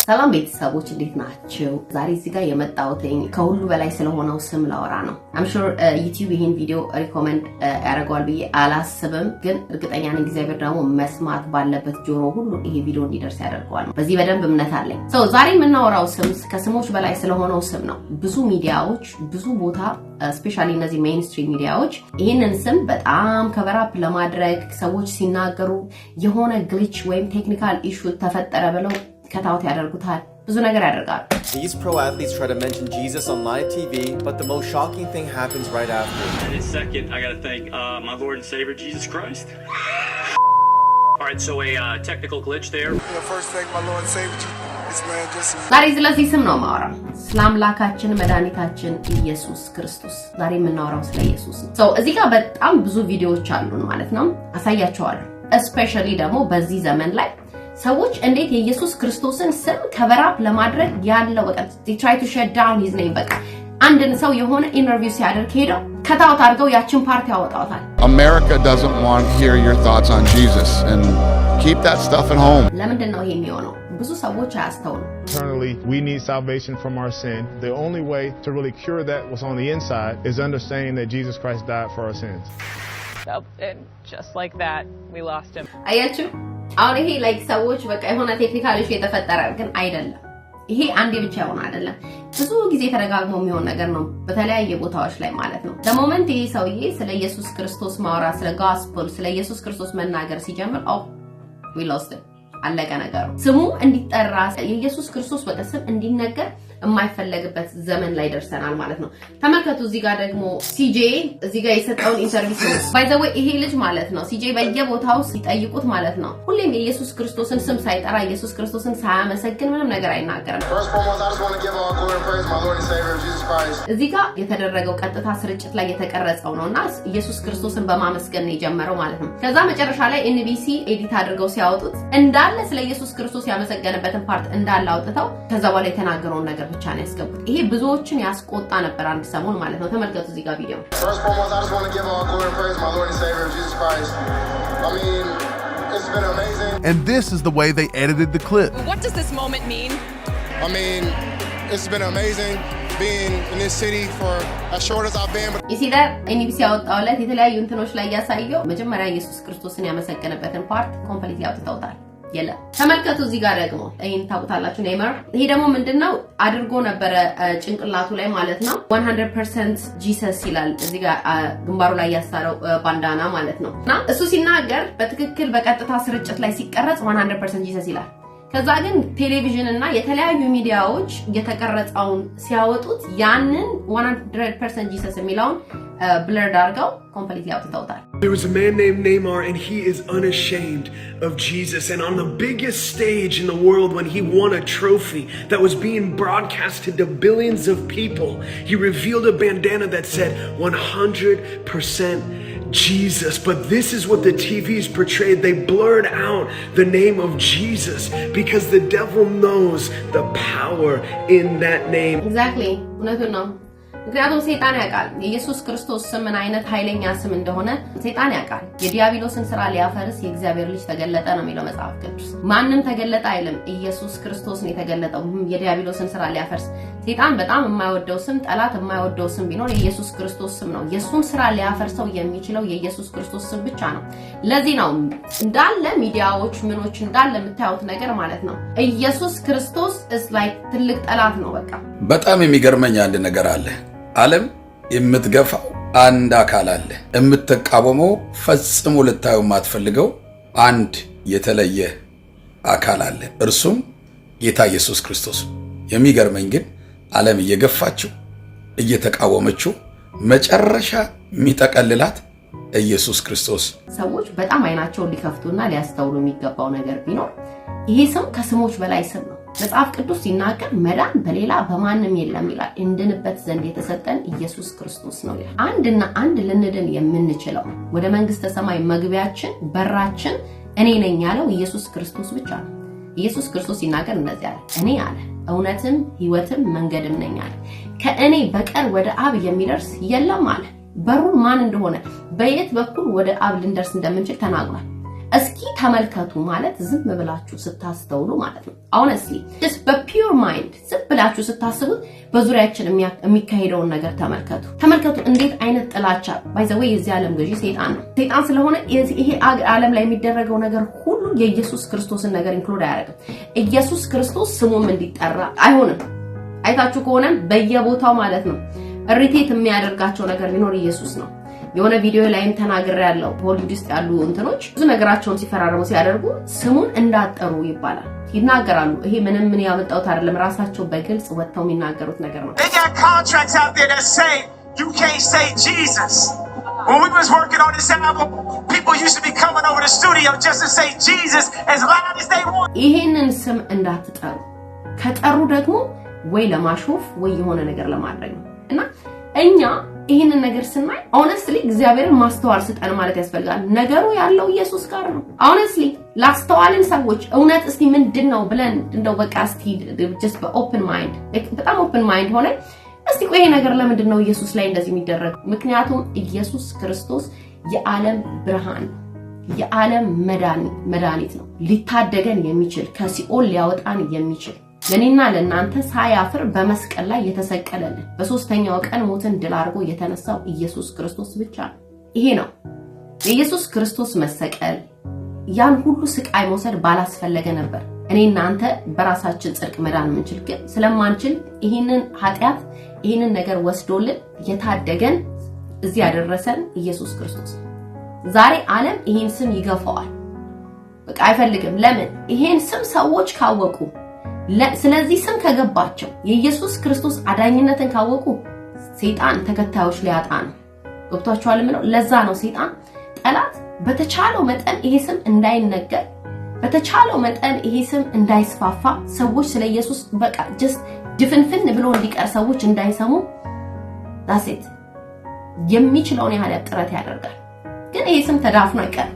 ሰላም ቤተሰቦች እንዴት ናችሁ? ዛሬ እዚህ ጋር የመጣሁትኝ ከሁሉ በላይ ስለሆነው ስም ላወራ ነው። I'm sure YouTube ይሄን ቪዲዮ ሪኮመንድ ያደርጋል ብዬ አላስብም፣ ግን እርግጠኛ ነኝ እግዚአብሔር ደግሞ መስማት ባለበት ጆሮ ሁሉ ይሄ ቪዲዮ እንዲደርስ ያደርጋል። በዚህ በደንብ እምነት አለኝ። ዛሬ የምናወራው ስም ከስሞች በላይ ስለሆነው ስም ነው። ብዙ ሚዲያዎች ብዙ ቦታ ስፔሻሊ እነዚህ ሜይንስትሪም ሚዲያዎች ይሄንን ስም በጣም ከቨራፕ ለማድረግ ሰዎች ሲናገሩ የሆነ ግሊች ወይም ቴክኒካል ኢሹ ተፈጠረ ብለው ከታውት ያደርጉታል። ብዙ ነገር ያደርጋሉ። These pro athletes try to mention Jesus on live TV, but the most shocking thing happens right after. And in second, I got to thank my Lord and Savior Jesus Christ. All right, so a technical glitch there. First thank my Lord and Savior Jesus. Man, just ዛሬ ስለዚህ ስም ነው የማወራው። ስለ አምላካችን መድኃኒታችን ኢየሱስ ክርስቶስ። ዛሬ የምናወራው ስለ ኢየሱስ ነው። እዚህ ጋር በጣም ብዙ ቪዲዮዎች አሉን ማለት ነው፣ አሳያቸዋለሁ። እስፔሻሊ ደግሞ በዚህ ዘመን ላይ ሰዎች እንዴት የኢየሱስ ክርስቶስን ስም ከቨራፕ ለማድረግ ያለው በቃ they try to shut down his name። በቃ አንድን ሰው የሆነ ኢንተርቪው ሲያደርግ ሄደው ከታውት አድርገው ያችን ፓርቲ ያወጣውታል። America doesn't want to hear your thoughts on Jesus and keep that stuff at home. ለምንድን ነው ይሄ የሚሆነው? ብዙ ሰዎች አያስተውሉ። Eternally, we need salvation from our sin. The only way to really cure that what's on the inside is understanding that Jesus Christ died for our sins. And just like that, we lost him. አያችሁ? አሁን ይሄ ላይክ ሰዎች በቃ የሆነ ቴክኒካል ኢሹ የተፈጠረ ግን አይደለም። ይሄ አንዴ ብቻ ይሆን አይደለም፣ ብዙ ጊዜ ተደጋግሞ የሚሆን ነገር ነው በተለያየ ቦታዎች ላይ ማለት ነው። ለሞመንት ይሄ ሰውዬ ስለ ኢየሱስ ክርስቶስ ማውራት፣ ስለ ጋስፐል፣ ስለ ኢየሱስ ክርስቶስ መናገር ሲጀምር we lost it። አለቀ ነገሩ። ስሙ እንዲጠራ የኢየሱስ ክርስቶስ በቃ ስም እንዲነገር የማይፈለግበት ዘመን ላይ ደርሰናል ማለት ነው። ተመልከቱ እዚህ ጋር ደግሞ ሲጄ እዚህ ጋር የሰጠውን ኢንተርቪው ባይ ዘ ዌይ ይሄ ልጅ ማለት ነው ሲጄ በየቦታው ሲጠይቁት ማለት ነው ሁሌም የኢየሱስ ክርስቶስን ስም ሳይጠራ ኢየሱስ ክርስቶስን ሳያመሰግን ምንም ነገር አይናገርም። እዚህ ጋር የተደረገው ቀጥታ ስርጭት ላይ የተቀረጸው ነውና ኢየሱስ ክርስቶስን በማመስገን ነው የጀመረው ማለት ነው። ከዛ መጨረሻ ላይ ኤንቢሲ ኤዲት አድርገው ሲያወጡት እንዳለ ስለ ኢየሱስ ክርስቶስ ያመሰገነበትን ፓርት እንዳለ አውጥተው ከዛ በኋላ የተናገረውን ነገር ብቻ ነው ያስገቡት። ይሄ ብዙዎችን ያስቆጣ ነበር አንድ ሰሞን ማለት ነው። ተመልከቱ እዚህ ጋር ቪዲዮ። First foremost, I just want to give all glory and praise my Lord and Savior Jesus Christ. I mean, it's been amazing. And this is the way they edited the clip. What does this moment mean? I mean, it's been amazing being in this city for as short as I've been. You see that? ኤንቢሲ ያወጣውለት የተለያዩ እንትኖች ላይ ያሳየው መጀመሪያ ኢየሱስ ክርስቶስን ያመሰገነበትን ፓርት ኮምፕሊትሊ አውጥተውታል። የለ ተመልከቱ እዚህ ጋር ደግሞ ይሄን ታውቁታላችሁ ኔይመር ይሄ ደግሞ ምንድነው አድርጎ ነበር ጭንቅላቱ ላይ ማለት ነው 100% ጂሰስ ይላል እዚህ ጋር ግንባሩ ላይ ያሳረው ባንዳና ማለት ነው እና እሱ ሲናገር በትክክል በቀጥታ ስርጭት ላይ ሲቀረጽ 100% ጂሰስ ይላል። ከዛ ግን ቴሌቪዥን እና የተለያዩ ሚዲያዎች የተቀረጸውን ሲያወጡት ያንን 100% ጂሰስ የሚለውን blurred አድርገው completely አውጥተውታል። There was a man named Neymar and he is unashamed of Jesus, and on the biggest stage in the world when he won a trophy that was being broadcasted to billions of people, he revealed a bandana that said 100% Jesus. But this is what the TVs portrayed. They blurred out the name of Jesus because the devil knows the power in that name. Exactly. እውነቱን ነው። ምክንያቱም ሰይጣን ያውቃል የኢየሱስ ክርስቶስ ስም ምን አይነት ኃይለኛ ስም እንደሆነ ሰይጣን ያውቃል። የዲያብሎስን ስራ ሊያፈርስ የእግዚአብሔር ልጅ ተገለጠ ነው የሚለው መጽሐፍ ቅዱስ። ማንም ተገለጠ አይልም፣ ኢየሱስ ክርስቶስ ነው የተገለጠው የዲያብሎስን ስራ ሊያፈርስ። ሰይጣን በጣም የማይወደው ስም፣ ጠላት የማይወደው ስም ቢኖር የኢየሱስ ክርስቶስ ስም ነው። የሱን ስራ ሊያፈርሰው የሚችለው የኢየሱስ ክርስቶስ ስም ብቻ ነው። ለዚህ ነው እንዳለ ሚዲያዎች ምኖች እንዳለ የምታዩት ነገር ማለት ነው ኢየሱስ ክርስቶስ is like ትልቅ ጠላት ነው። በጣም የሚገርመኝ አንድ ነገር አለ። ዓለም የምትገፋው አንድ አካል አለ። የምትቃወመው ፈጽሞ ልታየው የማትፈልገው አንድ የተለየ አካል አለ። እርሱም ጌታ ኢየሱስ ክርስቶስ። የሚገርመኝ ግን ዓለም እየገፋችው እየተቃወመችው መጨረሻ የሚጠቀልላት ኢየሱስ ክርስቶስ። ሰዎች በጣም አይናቸውን ሊከፍቱና ሊያስተውሉ የሚገባው ነገር ቢኖር ይሄ ስም ከስሞች በላይ ስም ነው። መጽሐፍ ቅዱስ ሲናገር መዳን በሌላ በማንም የለም ይላል። እንድንበት ዘንድ የተሰጠን ኢየሱስ ክርስቶስ ነው ይላል። አንድና አንድ ልንድን የምንችለው ወደ መንግስተ ሰማይ መግቢያችን በራችን እኔ ነኝ ያለው ኢየሱስ ክርስቶስ ብቻ ነው። ኢየሱስ ክርስቶስ ሲናገር እንደዚህ አለ፣ እኔ አለ እውነትም ሕይወትም መንገድም ነኝ አለ። ከእኔ በቀር ወደ አብ የሚደርስ የለም አለ። በሩን ማን እንደሆነ በየት በኩል ወደ አብ ልንደርስ እንደምንችል ተናግሯል። እስኪ ተመልከቱ ማለት ዝም ብላችሁ ስታስተውሉ ማለት ነው። honestly just በpure mind ዝም ብላችሁ ስታስቡት በዙሪያችን የሚካሄደውን ነገር ተመልከቱ እንዴት አይነት ጥላቻ by the way የዚህ ዓለም ገዢ ሰይጣን ነው። ሰይጣን ስለሆነ ይሄ ዓለም ላይ የሚደረገው ነገር ሁሉ የኢየሱስ ክርስቶስን ነገር ኢንክሉድ አያደርግም። ኢየሱስ ክርስቶስ ስሙም እንዲጠራ አይሆንም። አይታችሁ ከሆነ በየቦታው ማለት ነው ሪቴት የሚያደርጋቸው ነገር ቢኖር ኢየሱስ ነው። የሆነ ቪዲዮ ላይም ተናግሬ ያለው ሆሊውድ ውስጥ ያሉ እንትኖች ብዙ ነገራቸውን ሲፈራረሙ ሲያደርጉ ስሙን እንዳጠሩ ይባላል ይናገራሉ። ይሄ ምንም ያመጣው አይደለም፣ ራሳቸው በግልጽ ወጥተው የሚናገሩት ነገር ነው። They got contracts out there that say you can't say Jesus. When we was working on this album, people used to be coming over the studio just to say Jesus as loud as they want. ይሄንን ስም እንዳትጠሩ፣ ከጠሩ ደግሞ ወይ ለማሾፍ ወይ የሆነ ነገር ለማድረግ ነው እና እኛ ይሄንን ነገር ስናይ honestly እግዚአብሔርን ማስተዋል ስጠን ማለት ያስፈልጋል። ነገሩ ያለው ኢየሱስ ጋር ነው። honestly ላስተዋልን ሰዎች እውነት እስቲ ምንድነው ብለን እንደው በቃ እስቲ just በኦፕን ማይንድ በጣም ኦፕን ማይንድ ሆነ እስቲ ቆይ ነገር ለምንድነው ኢየሱስ ላይ እንደዚህ የሚደረገው? ምክንያቱም ኢየሱስ ክርስቶስ የዓለም ብርሃን የዓለም መድኃኒት ነው። ሊታደገን የሚችል ከሲኦል ሊያወጣን የሚችል ለኔና ለናንተ ሳያፍር በመስቀል ላይ የተሰቀለልን በሶስተኛው ቀን ሞትን ድል አድርጎ የተነሳው ኢየሱስ ክርስቶስ ብቻ ነው። ይሄ ነው የኢየሱስ ክርስቶስ መሰቀል። ያን ሁሉ ስቃይ መውሰድ ባላስፈለገ ነበር እኔና እናንተ በራሳችን ጽድቅ መዳን ምንችል፣ ግን ስለማንችል ይሄንን ኃጢያት ይሄንን ነገር ወስዶልን የታደገን እዚህ ያደረሰን ኢየሱስ ክርስቶስ። ዛሬ ዓለም ይሄን ስም ይገፋዋል፣ በቃ አይፈልግም። ለምን? ይሄን ስም ሰዎች ካወቁ ስለዚህ ስም ከገባቸው የኢየሱስ ክርስቶስ አዳኝነትን ካወቁ ሰይጣን ተከታዮች ሊያጣ ነው። ገብቷችኋል? ምነው ለዛ ነው ሰይጣን ጠላት በተቻለው መጠን ይሄ ስም እንዳይነገር በተቻለው መጠን ይሄ ስም እንዳይስፋፋ ሰዎች ስለ ኢየሱስ በቃ just ድፍንፍን ብሎ እንዲቀር ሰዎች እንዳይሰሙ ዳሴት የሚችለውን ያህል ጥረት ያደርጋል። ግን ይሄ ስም ተዳፍኖ አይቀርም።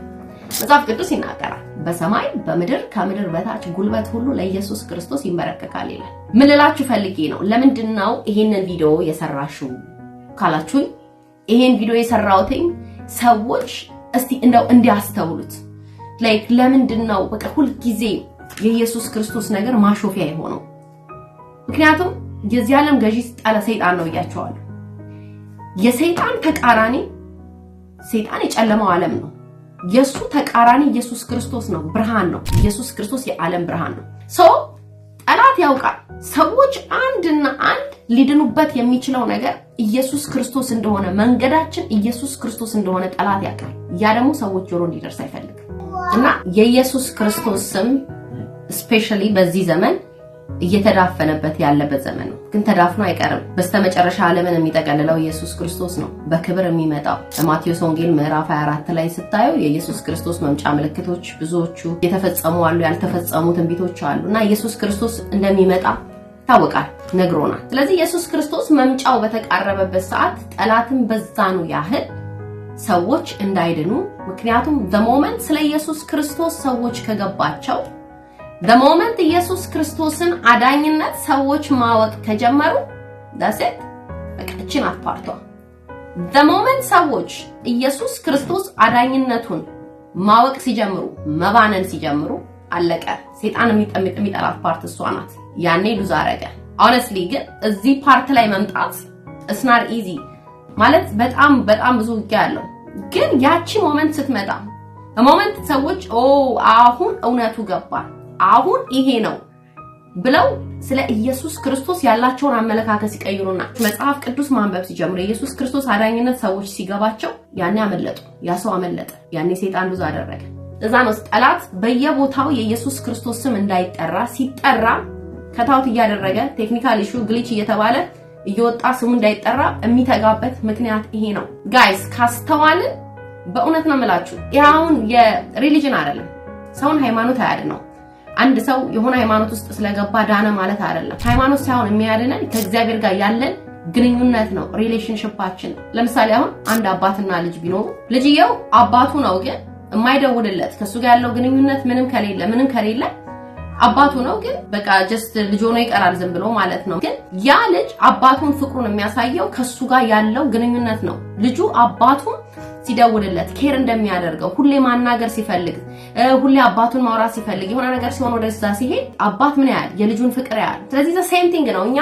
መጽሐፍ ቅዱስ ይናገራል በሰማይ በምድር ከምድር በታች ጉልበት ሁሉ ለኢየሱስ ክርስቶስ ይመረከካል ይላል። ምን ልላችሁ ፈልጌ ነው? ለምንድነው ይሄንን ቪዲዮ የሰራሽው ካላችሁኝ፣ ይሄን ቪዲዮ የሰራሁትኝ ሰዎች እስቲ እንደው እንዲያስተውሉት ላይክ ለምንድነው በቃ ሁሉ ጊዜ የኢየሱስ ክርስቶስ ነገር ማሾፊያ የሆነው? ምክንያቱም የዚህ ዓለም ገዢ ሰይጣን ነው እያቸዋለሁ። የሰይጣን ተቃራኒ ሰይጣን የጨለማው ዓለም ነው። የሱ ተቃራኒ ኢየሱስ ክርስቶስ ነው፣ ብርሃን ነው። ኢየሱስ ክርስቶስ የዓለም ብርሃን ነው። ጠላት ያውቃል ሰዎች አንድና አንድ ሊድኑበት የሚችለው ነገር ኢየሱስ ክርስቶስ እንደሆነ፣ መንገዳችን ኢየሱስ ክርስቶስ እንደሆነ ጠላት ያውቃል። ያ ደግሞ ሰዎች ጆሮ እንዲደርስ አይፈልግም እና የኢየሱስ ክርስቶስ ስም ስፔሻሊ በዚህ ዘመን እየተዳፈነበት ያለበት ዘመን ነው። ግን ተዳፍኖ አይቀርም። በስተመጨረሻ ዓለምን የሚጠቀልለው ኢየሱስ ክርስቶስ ነው፣ በክብር የሚመጣው። በማቴዎስ ወንጌል ምዕራፍ 24 ላይ ስታዩ የኢየሱስ ክርስቶስ መምጫ ምልክቶች ብዙዎቹ የተፈጸሙ አሉ፣ ያልተፈጸሙ ትንቢቶች አሉ እና ኢየሱስ ክርስቶስ እንደሚመጣ ታወቃል፣ ነግሮናል። ስለዚህ ኢየሱስ ክርስቶስ መምጫው በተቃረበበት ሰዓት ጠላትን በዛኑ ያህል ሰዎች እንዳይድኑ፣ ምክንያቱም በሞመንት ስለ ኢየሱስ ክርስቶስ ሰዎች ከገባቸው በሞመንት ኢየሱስ ክርስቶስን አዳኝነት ሰዎች ማወቅ ከጀመሩ ዳሴት በቃችን አፋርቷ በሞመንት ሰዎች ኢየሱስ ክርስቶስ አዳኝነቱን ማወቅ ሲጀምሩ መባነን ሲጀምሩ አለቀ። ሰይጣን የሚጠላት ፓርት እሷ ናት። ያኔ ሉዝ አረገ። honestly ግን እዚህ ፓርት ላይ መምጣት it's not easy ማለት በጣም ብዙ ያለው ግን ያቺ ሞመንት ስትመጣ በሞመንት ሰዎች አሁን እውነቱ ገባል አሁን ይሄ ነው ብለው ስለ ኢየሱስ ክርስቶስ ያላቸውን አመለካከት ሲቀይሩና መጽሐፍ ቅዱስ ማንበብ ሲጀምሩ ኢየሱስ ክርስቶስ አዳኝነት ሰዎች ሲገባቸው ያኔ አመለጡ። ያ ሰው አመለጠ። ያኔ ሰይጣን ብዙ አደረገ። እዛ ነው ጠላት በየቦታው የኢየሱስ ክርስቶስ ስም እንዳይጠራ ሲጠራ ከታውት ያደረገ ቴክኒካል ኢሹ ግሊች እየተባለ እየወጣ ስሙ እንዳይጠራ የሚተጋበት ምክንያት ይሄ ነው። ጋይስ ካስተዋልን በእውነት ነው የምላችሁ ያውን የሪሊጅን አይደለም ሰውን ሃይማኖት አያድነው። አንድ ሰው የሆነ ሃይማኖት ውስጥ ስለገባ ዳነ ማለት አይደለም። ሃይማኖት ሳይሆን የሚያድነን ከእግዚአብሔር ጋር ያለን ግንኙነት ነው፣ ሪሌሽንሺፓችን። ለምሳሌ አሁን አንድ አባትና ልጅ ቢኖሩ ልጅየው አባቱ ነው ግን የማይደውልለት ከሱ ጋር ያለው ግንኙነት ምንም ከሌለ አባቱ ነው ግን በቃ ጀስት ልጅ ሆኖ ይቀራል ዝም ብሎ ማለት ነው። ግን ያ ልጅ አባቱን ፍቅሩን የሚያሳየው ከሱ ጋር ያለው ግንኙነት ነው። ልጁ አባቱን ሲደውልለት ኬር እንደሚያደርገው ሁሌ ማናገር ሲፈልግ ሁሌ አባቱን ማውራት ሲፈልግ የሆነ ነገር ሲሆን ወደዛ ሲሄድ አባት ምን ያህል የልጁን ፍቅር ያህል ስለዚህ the same thing ነው እኛ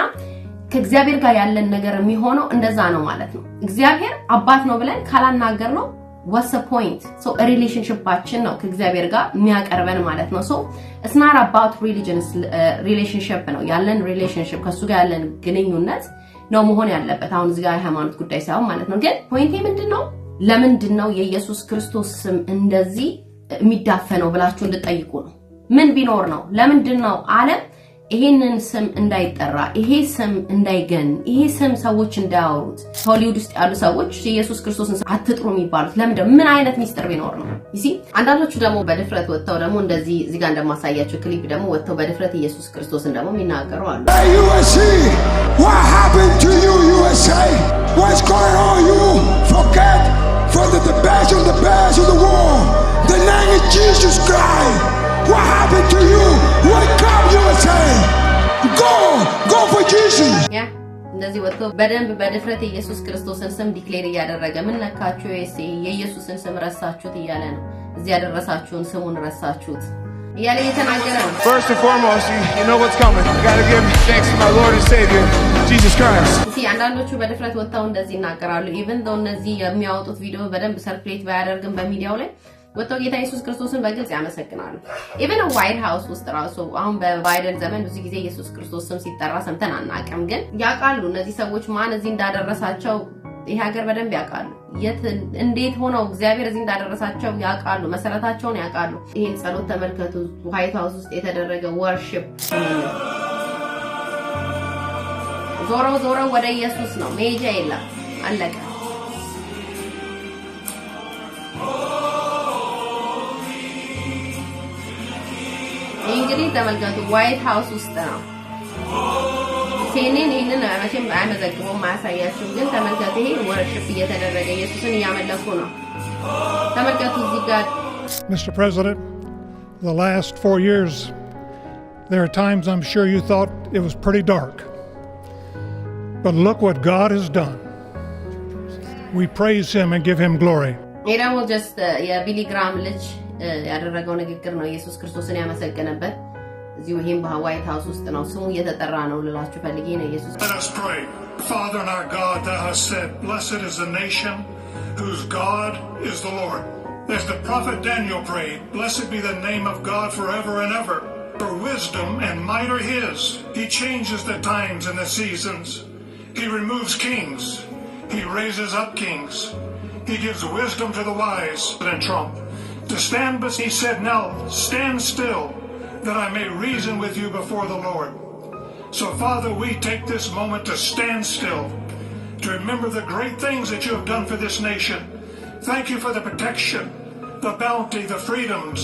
ከእግዚአብሔር ጋር ያለን ነገር የሚሆነው እንደዛ ነው ማለት ነው እግዚአብሔር አባት ነው ብለን ካላናገር ነው what's the point so a relationshipችን ነው ከእግዚአብሔር ጋር የሚያቀርበን ማለት ነው so it's not about religion relationship ነው ያለን relationship ከሱ ጋር ያለን ግንኙነት ነው መሆን ያለበት አሁን እዚህ ጋር ሃይማኖት ጉዳይ ሳይሆን ማለት ነው ግን ፖይንቴ ምንድነው ለምንድነው የኢየሱስ ክርስቶስ ስም እንደዚህ የሚዳፈነው ብላችሁ እንድጠይቁ ነው ምን ቢኖር ነው ለምንድነው ዓለም ይሄንን ስም እንዳይጠራ ይሄ ስም እንዳይገን ይሄ ስም ሰዎች እንዳያወሩት ሆሊውድ ውስጥ ያሉ ሰዎች ኢየሱስ ክርስቶስን አትጥሩ የሚባሉት ለምንድነው ምን አይነት ሚስጥር ቢኖር ነው ይሲ አንዳንዶቹ ደግሞ በድፍረት ወጥተው ደግሞ እንደዚህ እዚህ ጋር እንደማሳያችሁ ክሊፕ ደግሞ ወጥተው በድፍረት ኢየሱስ ክርስቶስን ደግሞ የሚናገሩ አሉ USA what happened to you USA what's going on you forget for the best of the world the name is Jesus Christ what happened to you wake up USA go for Jesus yeah እንደዚህ ወጥቶ በደንብ በድፍረት ኢየሱስ ክርስቶስን ስም ዲክሌር ያደረገ ምን ነካችሁ የኢየሱስን ስም ረሳችሁት እያለ ነው እዚህ ያደረሳችሁን ስሙን ረሳችሁት እያለ እየተናገረ ነው First and foremost, you know what's coming. You got to give thanks to my Lord and Savior, Jesus Christ. See, አንዳንዶቹ በድፍረት ወጥተው እንደዚህ ይናገራሉ even though እነዚህ የሚያወጡት ቪዲዮ በደንብ ሰርኩሌት ባያደርግም በሚዲያው ላይ ወጥተው ጌታ ኢየሱስ ክርስቶስን በግልጽ ያመሰግናሉ even ዋይት ሃውስ ውስጥ ራሱ አሁን በባይደን ዘመን ብዙ ጊዜ ኢየሱስ ክርስቶስ ስም ሲጠራ ሰምተን አናውቅም ግን ያውቃሉ እነዚህ ሰዎች ማን እዚህ እንዳደረሳቸው ይሄ ሀገር በደንብ ያውቃሉ የት እንዴት ሆነው እግዚአብሔር እዚህ እንዳደረሳቸው ያውቃሉ መሰረታቸውን ያውቃሉ ይሄን ጸሎት ተመልከቱ ዋይት ሃውስ ውስጥ የተደረገ ወርሺፕ ዞሮ ወደ ኢየሱስ ነው መሄጃ የለም አለቀ እንግዲህ ተመልከቱ ዋይት ሃውስ ውስጥ ነው ሲኔን ይሄንን መቼም አይመዘግበው ማያሳያችሁ ግን ተመልከቱ ይሄ ወርሺፕ እየተደረገ ኢየሱስን ያመለኩ ነው ተመልከቱ እዚህ ጋር Mr. President the last 4 years there are times I'm sure you thought it was pretty dark but look what God has done we praise him and give him glory it was just የቢሊ ግራም ልጅ ያደረገው ንግግር ነው ኢየሱስ ክርስቶስን ያመሰገነበት እዚሁ ይሄን በዋይት ሃውስ ውስጥ ነው ስሙ እየተጠራ ነው ልላችሁ ፈልጌ ነው ኢየሱስ Let us pray Father and our God thou hast said blessed is the nation whose God is the Lord as the prophet Daniel prayed blessed be the name of God forever and ever for wisdom and might are his he changes the times and the seasons he removes kings he raises up kings he gives wisdom to the wise and Trump to stand, but he said, now stand still, that I may reason with you before the Lord. So, Father, we take this moment to stand still, to remember the great things that you have done for this nation. Thank you for the protection, the bounty, the freedoms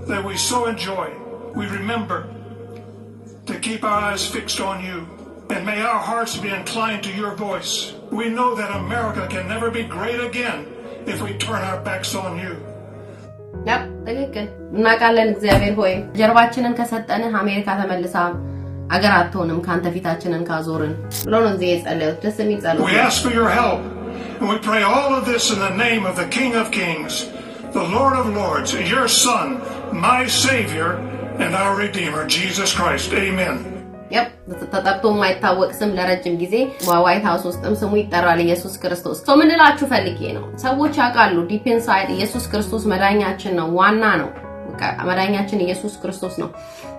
that we so enjoy. We remember to keep our eyes fixed on you, and may our hearts be inclined to your voice. We know that America can never be great again if we turn our backs on you. Yep, ትክክል እናውቃለን እግዚአብሔር ሆይ ጀርባችንን ከሰጠን አሜሪካ ተመልሳ አገር አትሆንም ካንተ ፊታችንን ካዞርን ብሎ ነው እዚህ የጸለዩት ደስ የሚል ጸሎት We ask for your help and we pray all of this in the name of the King of Kings the Lord of Lords your son my savior and our redeemer Jesus Christ amen Yep, ተጠርቶ የማይታወቅ ስም ለረጅም ጊዜ በዋይት ሃውስ ውስጥም ስሙ ይጠራል ኢየሱስ ክርስቶስ ሰው ምን ልላችሁ ፈልጌ ነው ሰዎች ያውቃሉ ዲፕ ኢንሳይድ ኢየሱስ ክርስቶስ መዳኛችን ነው ዋና ነው መዳኛችን ኢየሱስ ክርስቶስ ነው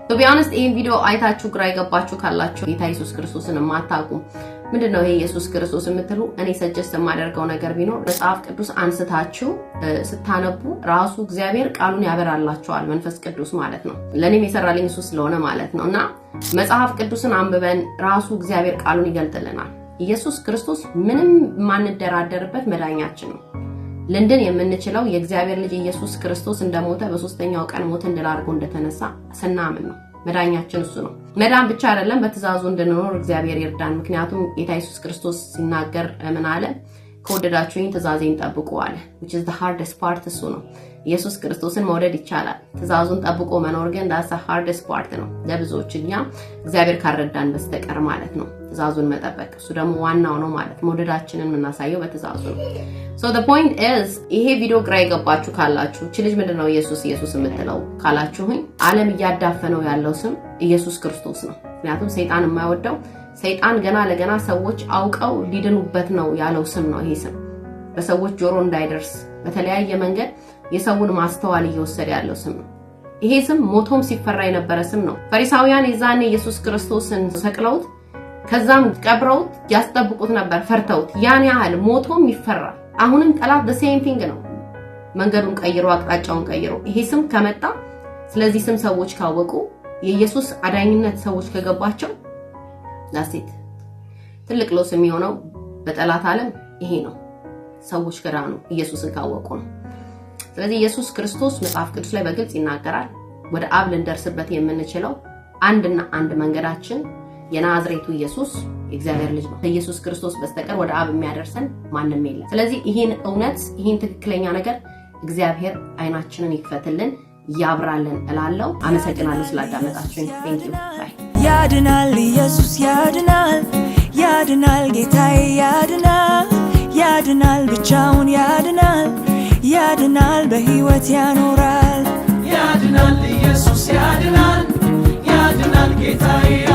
to be honest ይሄን ቪዲዮ አይታችሁ ግራ ይገባችሁ ካላችሁ ጌታ ኢየሱስ ክርስቶስን ማታውቁ ምንድነው ይሄ ኢየሱስ ክርስቶስ የምትሉ እኔ ሰጀስት የማደርገው ነገር ቢኖር መጽሐፍ ቅዱስ አንስታችሁ ስታነቡ ራሱ እግዚአብሔር ቃሉን ያበራላችኋል መንፈስ ቅዱስ ማለት ነው ለኔም የሰራልኝ ኢየሱስ ስለሆነ ማለት ነውና መጽሐፍ ቅዱስን አንብበን ራሱ እግዚአብሔር ቃሉን ይገልጥልናል ኢየሱስ ክርስቶስ ምንም ማንደራደርበት መዳኛችን ነው ለንደን የምንችለው የእግዚአብሔር ልጅ ኢየሱስ ክርስቶስ እንደሞተ በሶስተኛው ቀን ሞት እንድላርጎ እንደተነሳ ስናምን ነው መዳኛችን እሱ ነው መዳን ብቻ አይደለም በትእዛዙ እንድንኖር እግዚአብሔር ይርዳን ምክንያቱም ጌታ ኢየሱስ ክርስቶስ ሲናገር ምን አለ ከወደዳችሁኝ ትእዛዜን ጠብቁ አለ which is the hardest part እሱ ነው ኢየሱስ ክርስቶስን መውደድ ይቻላል። ትእዛዙን ጠብቆ መኖር ግን that's the hardest part ነው ለብዙዎችኛ እግዚአብሔር ካረዳን በስተቀር ማለት ነው። ትእዛዙን መጠበቅ እሱ ደግሞ ዋናው ነው ማለት መውደዳችንን የምናሳየው በትእዛዙ ነው። so the point is ይሄ ቪዲዮ ግራ ይገባችሁ ካላችሁ እቺ ልጅ ምንድነው ኢየሱስ የምትለው ካላችሁኝ ዓለም እያዳፈነው ያለው ስም ኢየሱስ ክርስቶስ ነው። ምክንያቱም ሰይጣን የማይወደው ሰይጣን ገና ለገና ሰዎች አውቀው ሊድኑበት ነው ያለው ስም ነው። ይሄ ስም በሰዎች ጆሮ እንዳይደርስ በተለያየ መንገድ የሰውን ማስተዋል እየወሰደ ያለው ስም ነው። ይሄ ስም ሞቶም ሲፈራ የነበረ ስም ነው። ፈሪሳውያን የዛኔ ኢየሱስ ክርስቶስን ሰቅለውት ከዛም ቀብረውት ያስጠብቁት ነበር ፈርተውት። ያን ያህል ሞቶም ይፈራል። አሁንም ጠላት the same thing ነው። መንገዱን ቀይሮ አቅጣጫውን ቀይሮ ይሄ ስም ከመጣ ስለዚህ ስም ሰዎች ካወቁ የኢየሱስ አዳኝነት ሰዎች ከገባቸው ላሴት ትልቅ ሎስ የሚሆነው በጠላት ዓለም ይሄ ነው። ሰዎች ከዳኑ ኢየሱስን ካወቁ ነው። ስለዚህ ኢየሱስ ክርስቶስ መጽሐፍ ቅዱስ ላይ በግልጽ ይናገራል። ወደ አብ ልንደርስበት የምንችለው አንድና አንድ መንገዳችን የናዝሬቱ ኢየሱስ የእግዚአብሔር ልጅ ነው። ከኢየሱስ ክርስቶስ በስተቀር ወደ አብ የሚያደርሰን ማንም የለም። ስለዚህ ይሄን እውነት ይሄን ትክክለኛ ነገር እግዚአብሔር አይናችንን ይክፈትልን ያብራልን እላለሁ። አመሰግናለሁ ስላዳመጣችሁኝ። Thank you. Bye. ያድናል ኢየሱስ ያድናል ያድናል ጌታዬ ያድናል ያድናል ብቻውን ያድናል ያድናል በሕይወት ያኖራል ያድናል ኢየሱስ ያድናል ያድናል ጌታዬ